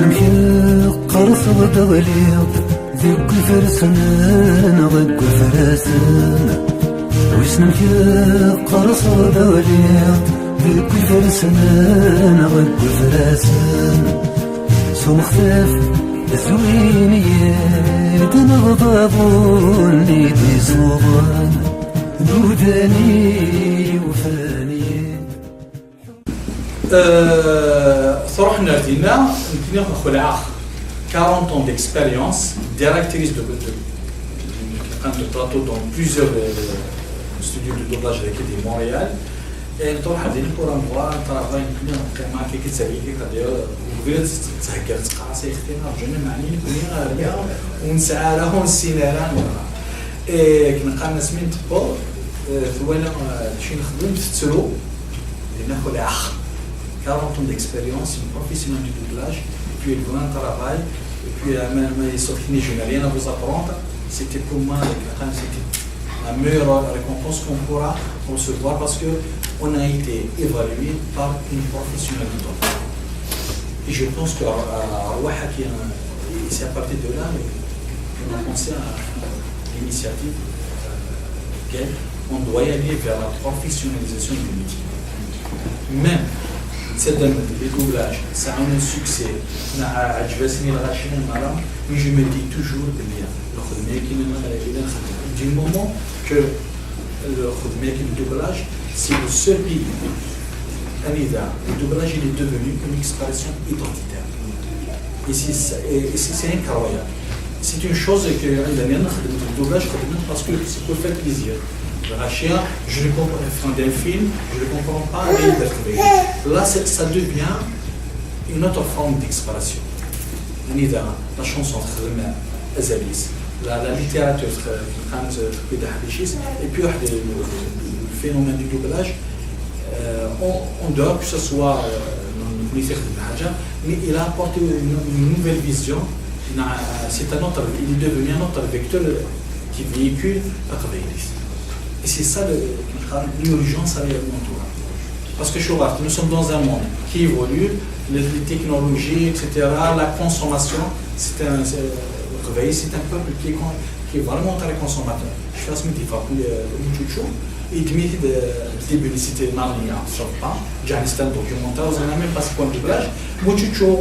نمشي قرص ودغليض ذيك الفرسان ضيق الفرسان وش نمشي قرص ودغليض ذيك الفرسان ضيق الفرسان سو مختلف زوينيات نغضبون ليدي صوبان نوداني وفاني صراحة نردينا نتنيا خلع 40 ans d'expérience, directrice de plateau dans plusieurs studios de doublage avec de Montréal. Et nous avons pour un mois un travail vraiment qui est sérieux, c'est-à-dire ouvrir cette carte, c'est extrêmement jeune, معني كنا رجع ونسعى ونسينا et كنا قامنا سمين تبو ثوانا شي نخدم في الترو لأن خلع 40 ans d'expérience, une professionnelle du doublage, et puis le grand travail, et puis même sauf que je n'ai rien à vous apprendre. C'était pour moi c'était la meilleure récompense qu'on pourra recevoir parce qu'on a été évalué par une professionnelle du doublage. Et je pense que c'est à partir de là qu'on a pensé à l'initiative qu'on doit y aller vers la professionnalisation du métier. Même c'est les doublages, ça a un succès. Mais je me dis toujours du moment que le doublage, c'est le seul pays. Le doublage il est devenu une expression identitaire. Et c'est incroyable. C'est une chose que le doublage parce que c'est pour faire plaisir. Je ne comprends pas d'un film, je ne comprends pas là ça devient une autre forme d'expression. La chanson la littérature et puis le phénomène du doublage on doit que ce soit mais il a apporté une nouvelle vision. C'est il est devenu un autre vecteur qui véhicule la travailliste. Et c'est ça l'urgence réellement. Parce que nous sommes dans un monde qui évolue, les technologies, etc., la consommation, c'est un peuple qui est vraiment très consommateur. Je fais ce métier pour le métier de publicité marlière, sauf pas. J'ai un documentaire, vous n'avez même pas ce point de doublage. Mouchouchou, il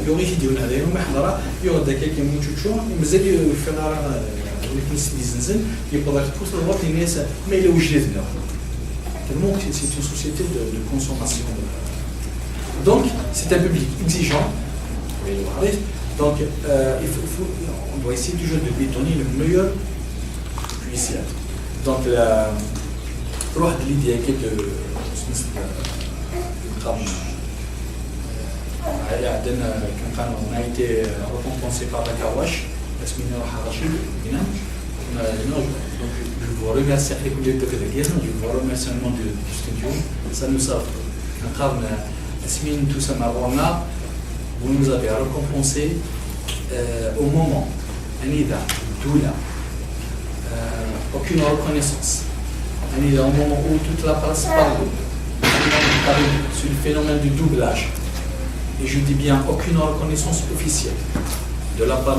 y aurait vidéo, il y aurait quelqu'un Mouchouchou, mais il y a c'est une société de consommation. Donc, c'est un public exigeant. Donc, on doit essayer toujours de lui donner le meilleur puisse être. Donc, l'idée on a été récompensé par la Kawash. Donc, je vous remercie je vous remercie au nom du studio. Ça nous a vous nous avez récompensé au moment aucune reconnaissance. Au moment où toute la presse parle sur le phénomène du doublage. Et je dis bien aucune reconnaissance officielle. De la part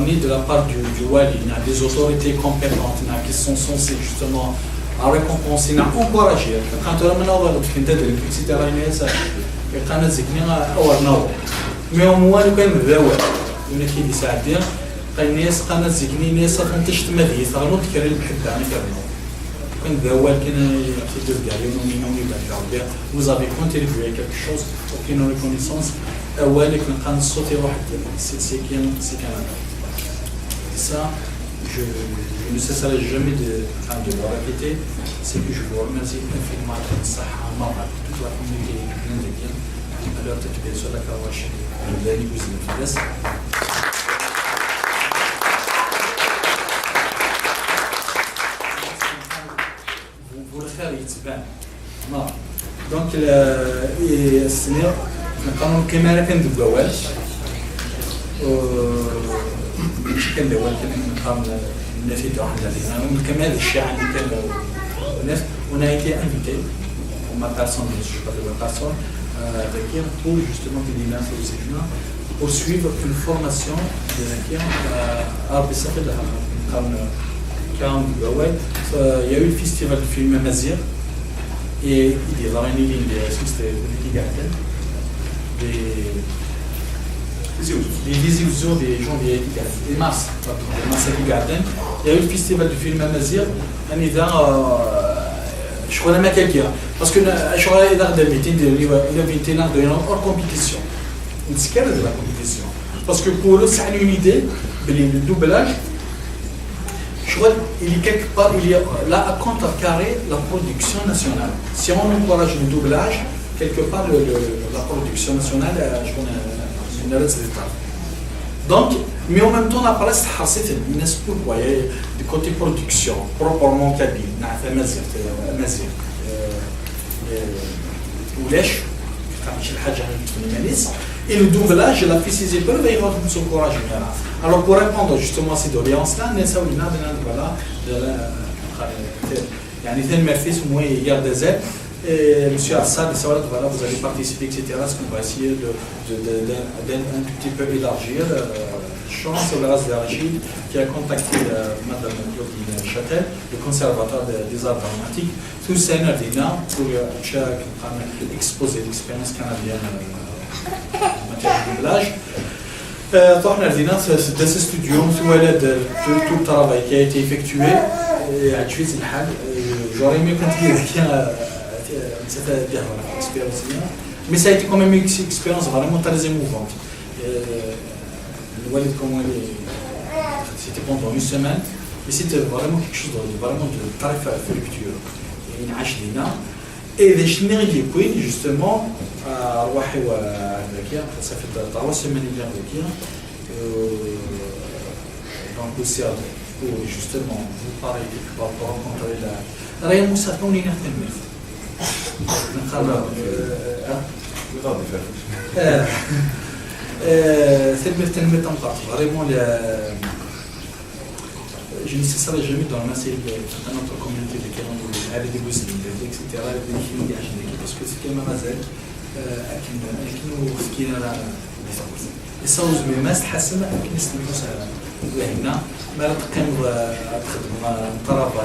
du Wali, il y a des autorités compétentes qui sont censées justement récompenser, encourager. Quand on a mais au moins, il y a une qui dit ça. الناس قامت زكني ناس تنتشت مدي صاروا تكرر الحبة أنا كرنا كان ذوال كنا في الدرجة يومي بعد vous avez contribué à quelque chose aucune reconnaissance أولك نقان الصوت واحد c'est ça je ne cesserai jamais de le répéter c'est que je vous remercie infiniment de toute la communauté indienne à leur tête bien sûr la Kawash Dani Bouzine donc السنة نقارن الكاميرا كندبواش كندبوا نقارن النتيجة واحدة لنا الكاميرا الشاعر اللي كان الناس on a été invité pour ma personne je sais pas de ma personne pour justement poursuivre une formation il y a eu le festival du film Mazir et il y a les visions des gens des masses qui gardent. Il y a eu le festival du film Mazir je connais ma quelqu'un parce que je suis allé dans des meetings de hors compétition. C'est quelle est la compétition? Parce que pour eux, c'est une idée, le doublage. Je crois qu'il y a quelque part, il y a là à contrecarrer la production nationale. Si on encourage le doublage, quelque part la production nationale, je connais une autre étape. Donc, mais en même temps, la place c'est pourquoi il y a du côté production, proprement kabyle, et le doublage, la physique épreuve, il va se courage. Alors pour répondre justement à ces doléances-là, nous avons hier des aides. Monsieur Assad, voilà, vous allez participer, etc. Est-ce qu'on va essayer d'un petit peu élargir chance au Ras d'Argile qui a contacté Madame Claudine Châtel, le conservateur des arts dramatiques, tout ça pour exposer l'expérience canadienne en matière de doublage. Dans ce studio, tout le travail qui a été effectué, j'aurais aimé continuer cette expérience, mais ça a été quand même une expérience vraiment très émouvante. C'était pendant une semaine, et c'était vraiment quelque chose de très fructueux. Et les chenilles justement, ça fait 3 semaines donc aussi pour justement vous parler, pour rencontrer la Raya Moussa Touni vraiment je ne cesserai jamais dans la série de notre communauté de avec des musulmans, etc. Parce que c'est quand même et ça vous met masque حسنا كنيسة الموسى وهنا ما رتقن وتخدم طرابا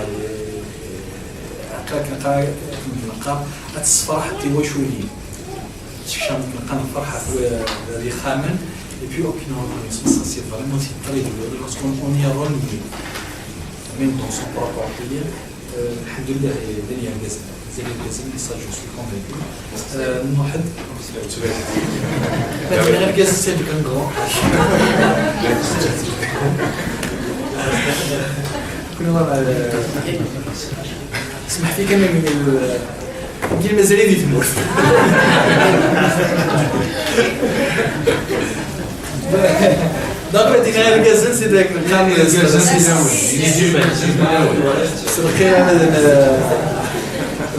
كنلقى الصفرة حتى هو شويه شحال كنلقى الفرحة اللي خامن et puis aucune reconnaissance, c'est vraiment très douloureux lorsqu'on y a renié même dans son propre pays. Alhamdoulilah, il y a des ça je suis convaincu. واحد غير كاس السيد كان غرو كنا اسمح في كان من مازال دي تموت دابا دينا غير كازن سي داك الكامل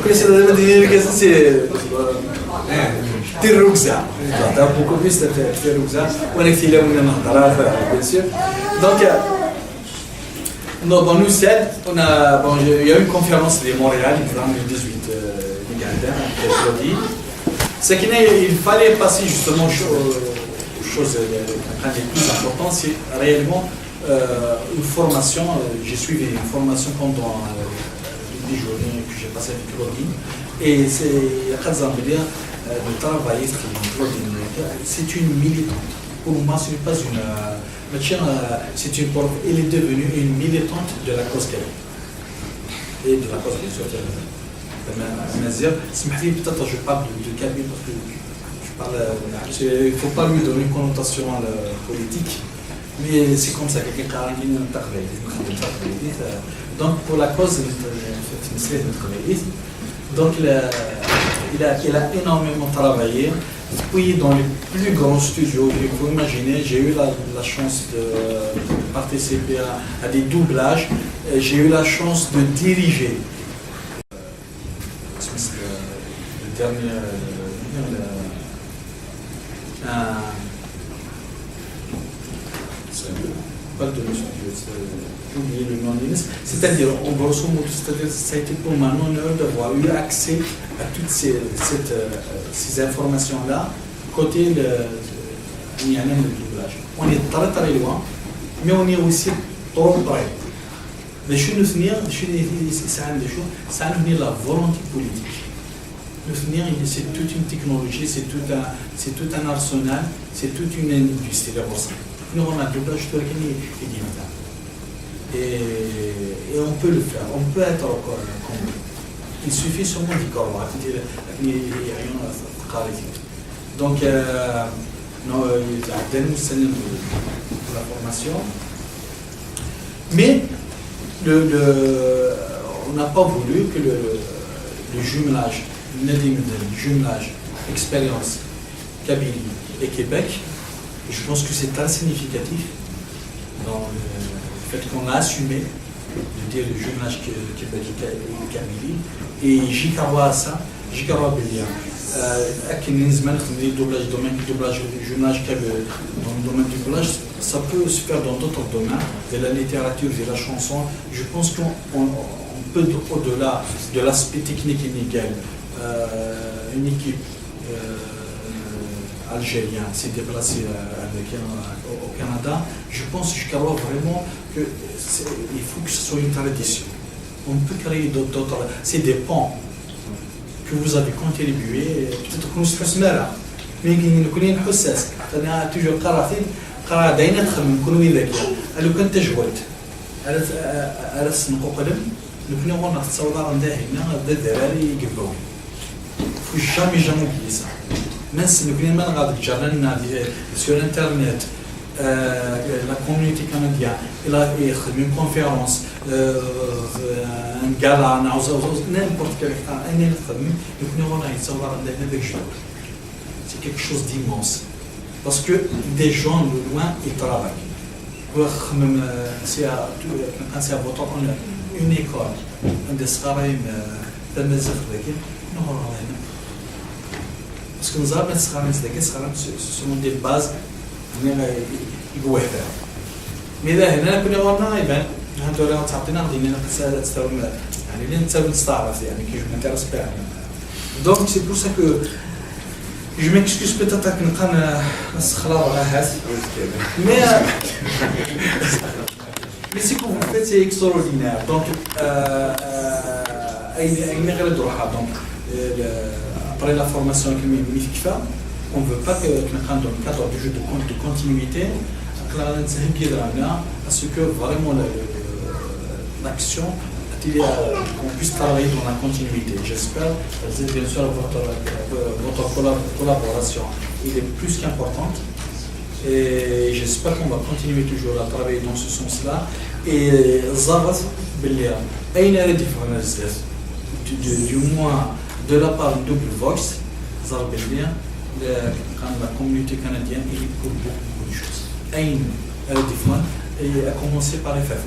كل دابا دينا غير كازن سي دير ركزه بوكو بيس دير ركزه وانا كثير لنا نهضر بيان سور donc dans nous 7 on a bon il y a eu une conférence de Montréal en 2018 c'est qu'il fallait passer justement chose les plus importante, c'est réellement une formation. J'ai suivi une formation pendant des journées que j'ai passé avec Claudine. Et de travailler avec Claudine. C'est une militante. Pour moi, ce n'est pas une. C'est une prof. Elle est devenue une militante de la cause catholique. Et de la cause bien sûr. Peut-être je parle de Kabyle parce que il ne faut pas lui donner une connotation politique, mais c'est comme ça, quelqu'un qui donc pour la cause, donc il a énormément travaillé, puis dans les plus grands studios, il faut imaginer, j'ai eu la chance de participer à des doublages, j'ai eu la chance de diriger le dernier pas de j'ai oublié le nom de l'INES, c'est-à-dire, en grosso modo, ça a été pour moi un honneur d'avoir eu accès à toutes ces informations-là, côté le doublage. On est très très loin, mais on est aussi trop près. Mais je veux finir, ça a la volonté politique. C'est toute une technologie, c'est tout un arsenal, c'est toute une industrie. Nous, on a le doublage qui est différent. Et on peut le faire, on peut être encore comme lui. Il suffit seulement d'y croire. Donc, nous avons la formation. Mais on n'a pas voulu que le jumelage, expérience Kabylie et Québec, je pense que c'est très significatif dans le fait qu'on a assumé de dire le jumelage Québec et Kabylie. Et j'y crois à ça, j'y crois bien. Le doublage, jumelage dans le domaine du doublage, ça peut se faire dans d'autres domaines, de la littérature, de la chanson. Je pense qu'on peut, au-delà de l'aspect technique inégal, une équipe algérienne s'est déplacée au Canada. Je crois vraiment qu'il faut que ce soit une tradition. On peut créer d'autres, c'est des ponts que vous avez contribué, peut-être que nous sommes là, mais nous sommes حساس. أنا toujours قرأ دايما تخمم كونوا ذكي. لو كنت جولت على السنق قدم نكون هنا تصور عندها هنا الذراري يقبلون. فوش جامي كيسا. ناس نكون ما نقدر جرنا sur internet. La communauté canadienne, il a une conférence, un gala, n'importe quel c'est quelque chose d'immense. Parce que des gens de loin, ils travaillent. C'est à votre une école, un des travail, parce que nous avons ce sont des bases. Mais là, هنا كنا قلنا يبان هذول اللي تعطينا غاديين تستوعب يعني اللي نتساوي نستعرف يعني كي جو m'intéresse pas. Donc c'est pour ça que je m'excuse peut-être que نقان نسخلاو على هذا. Mais ce que vous faites c'est extraordinaire. Donc أين غير الدروحة donc après la formation qui m'y fait. On ne veut pas que dans le cadre du jeu de continuité, à ce que vraiment l'action, qu'on puisse travailler dans la continuité. J'espère, bien sûr, votre collaboration il est plus qu'importante. Et j'espère qu'on va continuer toujours à travailler dans ce sens-là. Et Zavat Belia, du moins de la part de Double Voice, Zavat Belia, la communauté canadienne est pour beaucoup de choses. Et à commencer par FF,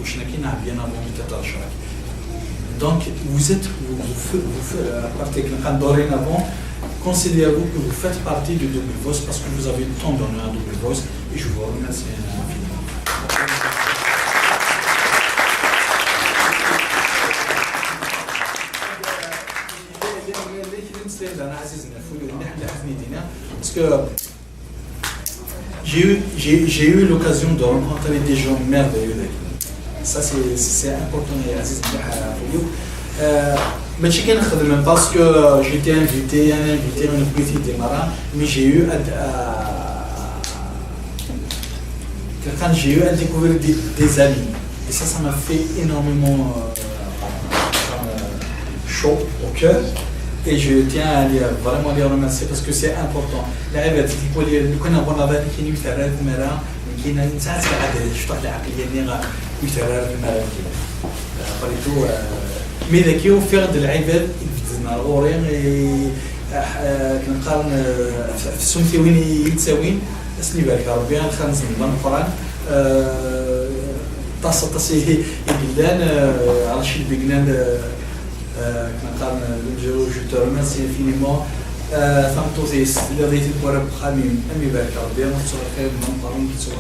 bien avant le donc vous à partir de dorénavant, considérez-vous que vous faites partie du Double Voice parce que vous avez tant donné à Double Voice et je vous remercie infiniment. Parce que j'ai eu l'occasion de rencontrer des gens merveilleux. Ça c'est important. Mais je ne parce que j'étais invité, un petit démarrage, mais j'ai eu à découvrir des amis. Et ça m'a fait énormément chaud au cœur. Et je tiens à vraiment les remercier parce que c'est important. La rêve, c'est pour les nous connaissons la vie qui nous fait rêver mais là, qui n'a une sens à dire. Je parle d'appeler les nègres, nous fait rêver mais là. Pas du tout. Mais dès qu'ils ont fait de la rêve, ils disent نورين كنقارن في السمتي وين يتساوين اسني بارك ربي الخمس من القران طاسي يقلان على شي بيقنان كنقارن جو te remercie infiniment فهمتوا اللي غادي تبغى بخامي امي بارك ربي ما تصور خير من القران كي تصور